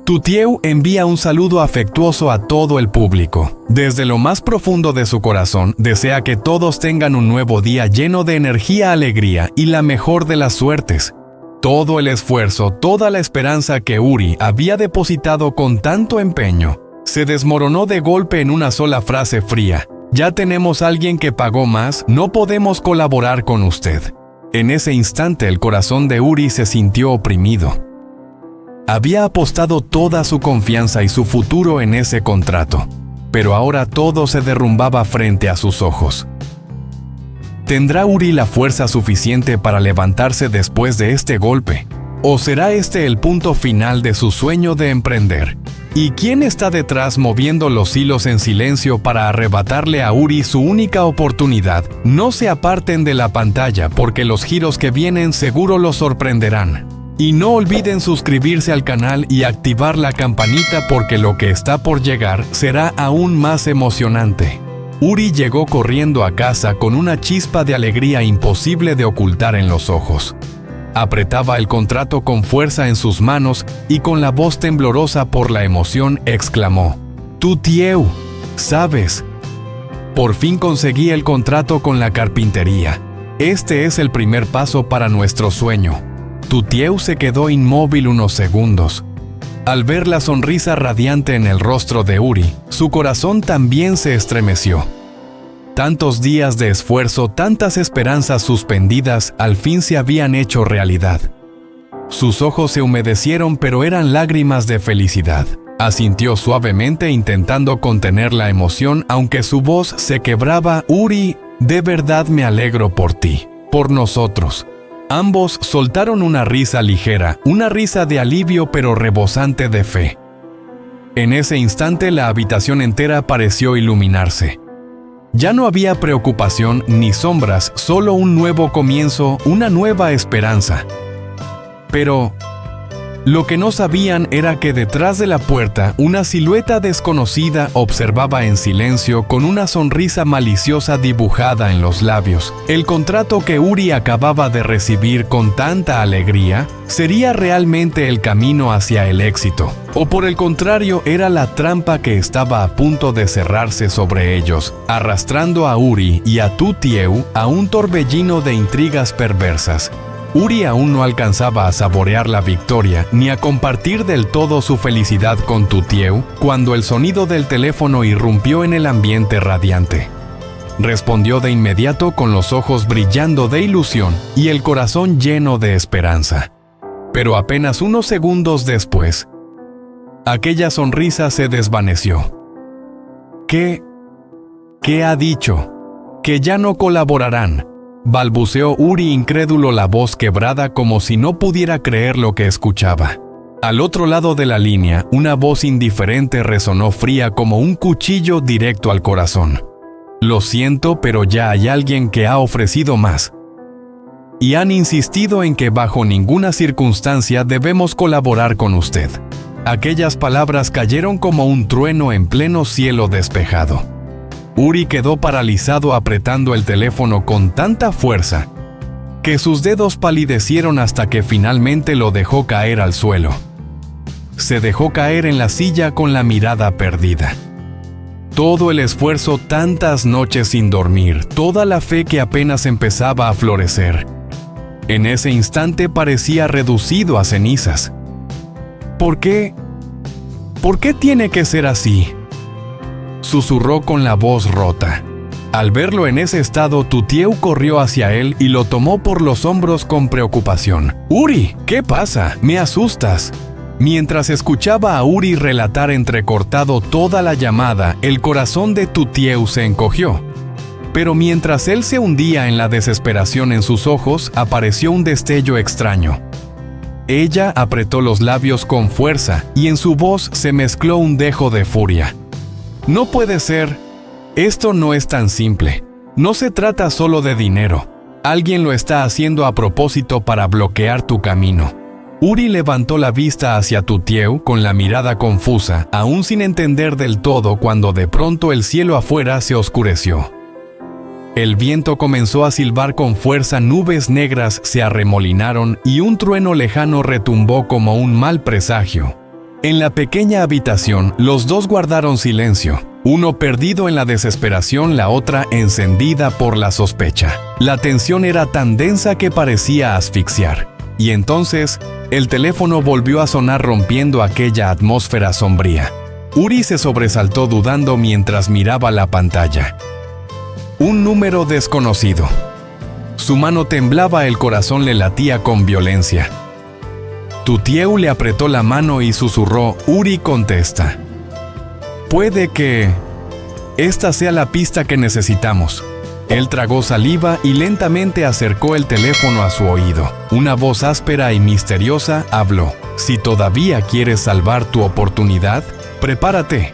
Tutieu envía un saludo afectuoso a todo el público. Desde lo más profundo de su corazón, desea que todos tengan un nuevo día lleno de energía, alegría y la mejor de las suertes. Todo el esfuerzo, toda la esperanza que Uri había depositado con tanto empeño, se desmoronó de golpe en una sola frase fría. Ya tenemos a alguien que pagó más, no podemos colaborar con usted. En ese instante el corazón de Uri se sintió oprimido. Había apostado toda su confianza y su futuro en ese contrato, pero ahora todo se derrumbaba frente a sus ojos. ¿Tendrá Uri la fuerza suficiente para levantarse después de este golpe? ¿O será este el punto final de su sueño de emprender? ¿Y quién está detrás moviendo los hilos en silencio para arrebatarle a Uri su única oportunidad? No se aparten de la pantalla porque los giros que vienen seguro los sorprenderán. Y no olviden suscribirse al canal y activar la campanita porque lo que está por llegar será aún más emocionante. Uri llegó corriendo a casa con una chispa de alegría imposible de ocultar en los ojos. Apretaba el contrato con fuerza en sus manos y con la voz temblorosa por la emoción exclamó: «Tutieu, ¿sabes? Por fin conseguí el contrato con la carpintería. Este es el primer paso para nuestro sueño». Tutieu se quedó inmóvil unos segundos. Al ver la sonrisa radiante en el rostro de Uri, su corazón también se estremeció. Tantos días de esfuerzo, tantas esperanzas suspendidas, al fin se habían hecho realidad. Sus ojos se humedecieron, pero eran lágrimas de felicidad. Asintió suavemente intentando contener la emoción, aunque su voz se quebraba. «Uri, de verdad me alegro por ti, por nosotros». Ambos soltaron una risa ligera, una risa de alivio pero rebosante de fe. En ese instante la habitación entera pareció iluminarse. Ya no había preocupación ni sombras, solo un nuevo comienzo, una nueva esperanza. Pero lo que no sabían era que detrás de la puerta una silueta desconocida observaba en silencio con una sonrisa maliciosa dibujada en los labios. El contrato que Uri acababa de recibir con tanta alegría, ¿sería realmente el camino hacia el éxito? ¿O por el contrario era la trampa que estaba a punto de cerrarse sobre ellos, arrastrando a Uri y a Tutieu a un torbellino de intrigas perversas? Uri aún no alcanzaba a saborear la victoria ni a compartir del todo su felicidad con Tutieu cuando el sonido del teléfono irrumpió en el ambiente radiante. Respondió de inmediato con los ojos brillando de ilusión y el corazón lleno de esperanza. Pero apenas unos segundos después, aquella sonrisa se desvaneció. ¿Qué ha dicho? ¿Que ya no colaborarán?, balbuceó Uri incrédulo, la voz quebrada como si no pudiera creer lo que escuchaba. Al otro lado de la línea, una voz indiferente resonó fría como un cuchillo directo al corazón. «Lo siento, pero ya hay alguien que ha ofrecido más. Y han insistido en que bajo ninguna circunstancia debemos colaborar con usted». Aquellas palabras cayeron como un trueno en pleno cielo despejado. Uri quedó paralizado apretando el teléfono con tanta fuerza que sus dedos palidecieron hasta que finalmente lo dejó caer al suelo. Se dejó caer en la silla con la mirada perdida. Todo el esfuerzo, tantas noches sin dormir, toda la fe que apenas empezaba a florecer, en ese instante parecía reducido a cenizas. ¿Por qué? ¿Por qué tiene que ser así?, susurró con la voz rota. Al verlo en ese estado, Tutieu corrió hacia él y lo tomó por los hombros con preocupación. «Uri, ¿qué pasa? Me asustas». Mientras escuchaba a Uri relatar entrecortado toda la llamada, el corazón de Tutieu se encogió. Pero mientras él se hundía en la desesperación, en sus ojos apareció un destello extraño. Ella apretó los labios con fuerza y en su voz se mezcló un dejo de furia. «No puede ser. Esto no es tan simple. No se trata solo de dinero. Alguien lo está haciendo a propósito para bloquear tu camino». Uri levantó la vista hacia Tutieu con la mirada confusa, aún sin entender del todo, cuando de pronto el cielo afuera se oscureció. El viento comenzó a silbar con fuerza, nubes negras se arremolinaron y un trueno lejano retumbó como un mal presagio. En la pequeña habitación, los dos guardaron silencio, uno perdido en la desesperación, la otra encendida por la sospecha. La tensión era tan densa que parecía asfixiar. Y entonces, el teléfono volvió a sonar rompiendo aquella atmósfera sombría. Uri se sobresaltó dudando mientras miraba la pantalla. Un número desconocido. Su mano temblaba, el corazón le latía con violencia. Tutieu le apretó la mano y susurró: «Uri, contesta. Puede que esta sea la pista que necesitamos». Él tragó saliva y lentamente acercó el teléfono a su oído. Una voz áspera y misteriosa habló: «Si todavía quieres salvar tu oportunidad, prepárate.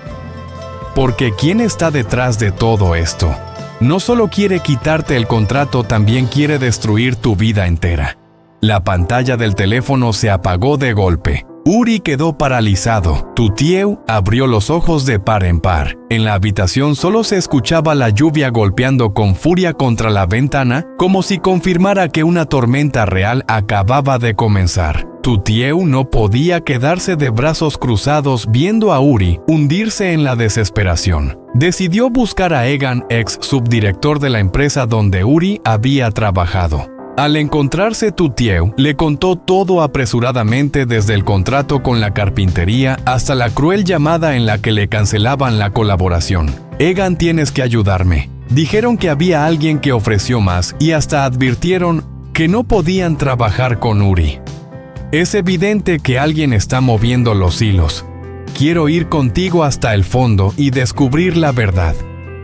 Porque ¿quién está detrás de todo esto? No solo quiere quitarte el contrato, también quiere destruir tu vida entera». La pantalla del teléfono se apagó de golpe. Uri quedó paralizado. Tutieu abrió los ojos de par en par. En la habitación solo se escuchaba la lluvia golpeando con furia contra la ventana, como si confirmara que una tormenta real acababa de comenzar. Tutieu no podía quedarse de brazos cruzados viendo a Uri hundirse en la desesperación. Decidió buscar a Egan, ex subdirector de la empresa donde Uri había trabajado. Al encontrarse, Tutieu le contó todo apresuradamente, desde el contrato con la carpintería hasta la cruel llamada en la que le cancelaban la colaboración. «Egan, tienes que ayudarme». Dijeron que había alguien que ofreció más y hasta advirtieron que no podían trabajar con Uri. «Es evidente que alguien está moviendo los hilos. Quiero ir contigo hasta el fondo y descubrir la verdad».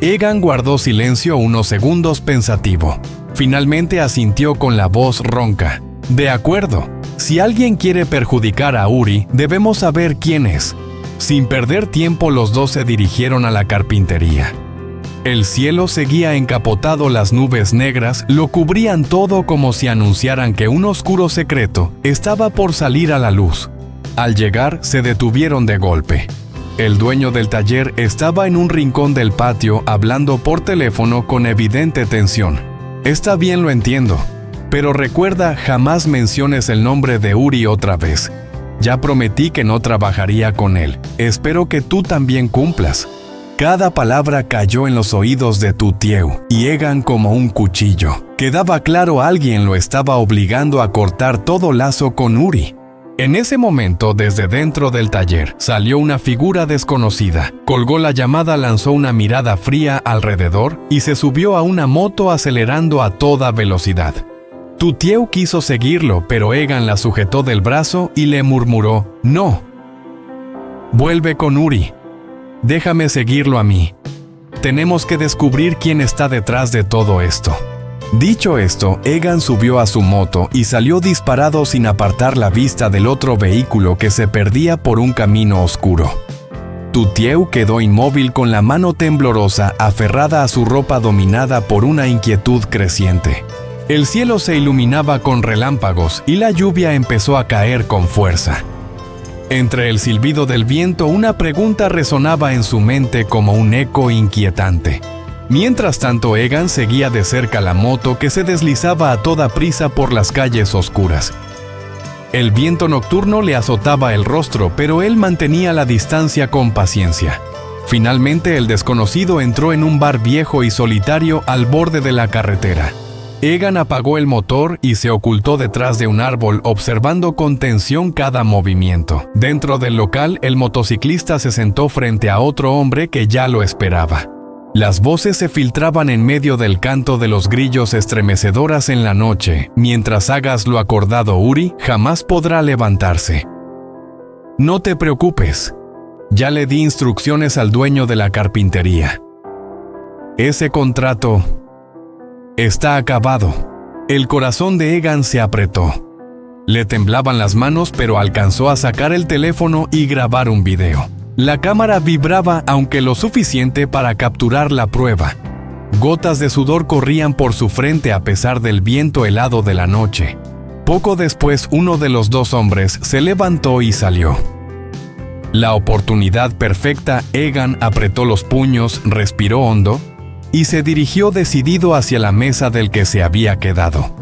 Egan guardó silencio unos segundos pensativo. Finalmente asintió con la voz ronca: «De acuerdo. Si alguien quiere perjudicar a Uri, debemos saber quién es». Sin perder tiempo, los dos se dirigieron a la carpintería. El cielo seguía encapotado, las nubes negras lo cubrían todo como si anunciaran que un oscuro secreto estaba por salir a la luz. Al llegar, se detuvieron de golpe. El dueño del taller estaba en un rincón del patio hablando por teléfono con evidente tensión. «Está bien, lo entiendo, pero recuerda, jamás menciones el nombre de Uri otra vez. Ya prometí que no trabajaría con él. Espero que tú también cumplas». Cada palabra cayó en los oídos de Tutieu y Egan como un cuchillo. Quedaba claro, alguien lo estaba obligando a cortar todo lazo con Uri. En ese momento, desde dentro del taller, salió una figura desconocida. Colgó la llamada, lanzó una mirada fría alrededor y se subió a una moto acelerando a toda velocidad. Tutieu quiso seguirlo, pero Egan la sujetó del brazo y le murmuró: «No. Vuelve con Uri. Déjame seguirlo a mí. Tenemos que descubrir quién está detrás de todo esto». Dicho esto, Egan subió a su moto y salió disparado sin apartar la vista del otro vehículo que se perdía por un camino oscuro. Tutieu quedó inmóvil con la mano temblorosa aferrada a su ropa, dominada por una inquietud creciente. El cielo se iluminaba con relámpagos y la lluvia empezó a caer con fuerza. Entre el silbido del viento, una pregunta resonaba en su mente como un eco inquietante. Mientras tanto, Egan seguía de cerca la moto que se deslizaba a toda prisa por las calles oscuras. El viento nocturno le azotaba el rostro, pero él mantenía la distancia con paciencia. Finalmente, el desconocido entró en un bar viejo y solitario al borde de la carretera. Egan apagó el motor y se ocultó detrás de un árbol, observando con tensión cada movimiento. Dentro del local, el motociclista se sentó frente a otro hombre que ya lo esperaba. Las voces se filtraban en medio del canto de los grillos, estremecedoras en la noche. «Mientras hagas lo acordado, Uri jamás podrá levantarse. No te preocupes. Ya le di instrucciones al dueño de la carpintería. Ese contrato está acabado». El corazón de Egan se apretó. Le temblaban las manos, pero alcanzó a sacar el teléfono y grabar un video. La cámara vibraba, aunque lo suficiente para capturar la prueba. Gotas de sudor corrían por su frente a pesar del viento helado de la noche. Poco después, uno de los dos hombres se levantó y salió. La oportunidad perfecta. Egan apretó los puños, respiró hondo y se dirigió decidido hacia la mesa del que se había quedado.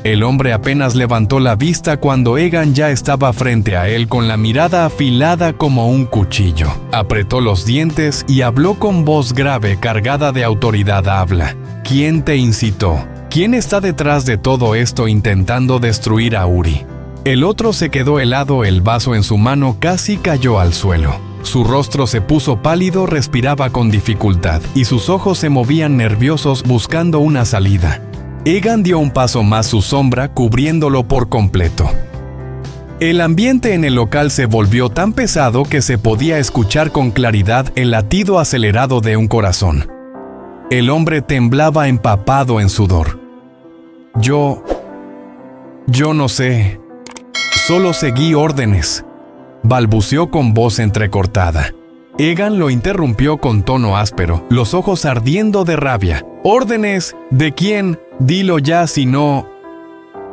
El hombre apenas levantó la vista cuando Egan ya estaba frente a él con la mirada afilada como un cuchillo. Apretó los dientes y habló con voz grave cargada de autoridad. Habla. ¿Quién te incitó? ¿Quién está detrás de todo esto intentando destruir a Uri? El otro se quedó helado, el vaso en su mano casi cayó al suelo. Su rostro se puso pálido, respiraba con dificultad y sus ojos se movían nerviosos buscando una salida. Egan dio un paso más, su sombra cubriéndolo por completo. El ambiente en el local se volvió tan pesado que se podía escuchar con claridad el latido acelerado de un corazón. El hombre temblaba empapado en sudor. Yo no sé. Solo seguí órdenes, balbuceó con voz entrecortada. Egan lo interrumpió con tono áspero, los ojos ardiendo de rabia. ¿Órdenes? ¿De quién? Dilo ya, si no...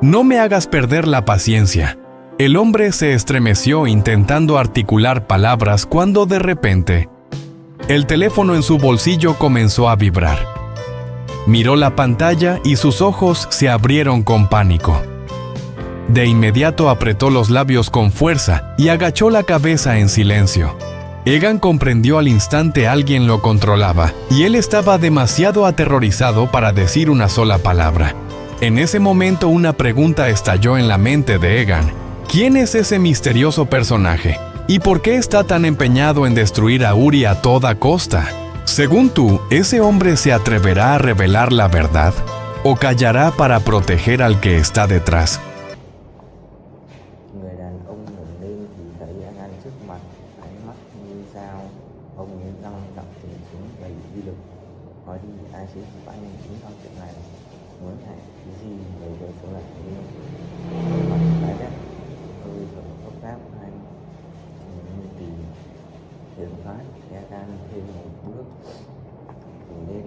No me hagas perder la paciencia. El hombre se estremeció intentando articular palabras cuando de repente el teléfono en su bolsillo comenzó a vibrar. Miró la pantalla y sus ojos se abrieron con pánico. De inmediato apretó los labios con fuerza y agachó la cabeza en silencio. Egan comprendió al instante alguien lo controlaba y él estaba demasiado aterrorizado para decir una sola palabra. En ese momento una pregunta estalló en la mente de Egan. ¿Quién es ese misterioso personaje? ¿Y por qué está tan empeñado en destruir a Uri a toda costa? Según tú, ¿ese hombre se atreverá a revelar la verdad? ¿O callará para proteger al que está detrás? Người đàn ông ngẩng lên thì thấy Egan trước mặt, ánh mắt như dao, ông nghiến răng đập tiếng súng đầy uy lực. Nói đi, ai sẽ giúp anh đứng sau chuyện này? Muốn hại cái gì người đời sống lại đi? Mặt tái đét, hơi thở gấp gáp anh, như tìm hiểm thoát. Egan thêm một bước, thì lên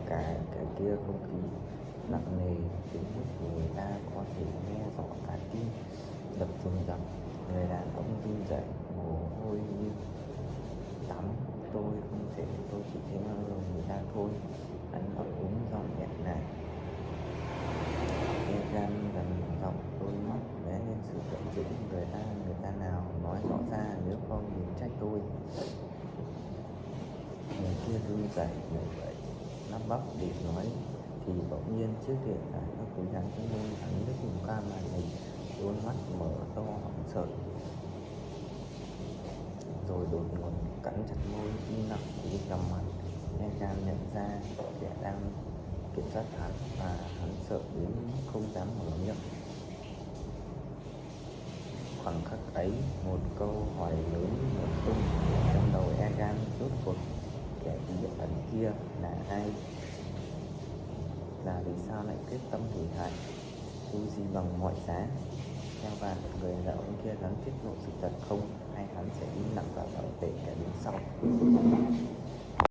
cả kia không khí nặng nề, tiếng hít của người ta có thể nghe rõ cả tim đập rùng rập. Người đàn ông run rẩy, mồ hôi như tắm. Tôi không thể, tôi chỉ thấy mang lòng người ta thôi. Anh ấp úng giọng nghẹn ngào. Egan gần giọng, đôi mắt lóe lên sự giận dữ. Người ta nào nói rõ ra, nếu không đừng trách tôi. Người kia run rẩy người vậy, lắp bắp để nói thì bỗng nhiên trước điện thoại nó cúi gắng cái môi, hắn lướt nhìn qua màn hình, đôi mắt mở to hoảng sợ, rồi đột ngột cắn chặt môi, im lặng cúi gằm mặt. Egan nhận ra kẻ đang kiểm soát hắn và hắn sợ đến không dám mở miệng. Khoảnh khắc ấy, một câu hỏi lớn nổ tung trong đầu Egan. Rốt cuộc kẻ bí ẩn kia là ai? Là vì sao lại quyết tâm hủy hoại Uzi bằng mọi giá? Theo bạn, người đàn ông kia hắn tiết lộ sự thật không, hay hắn sẽ im lặng và bảo vệ kẻ đứng sau?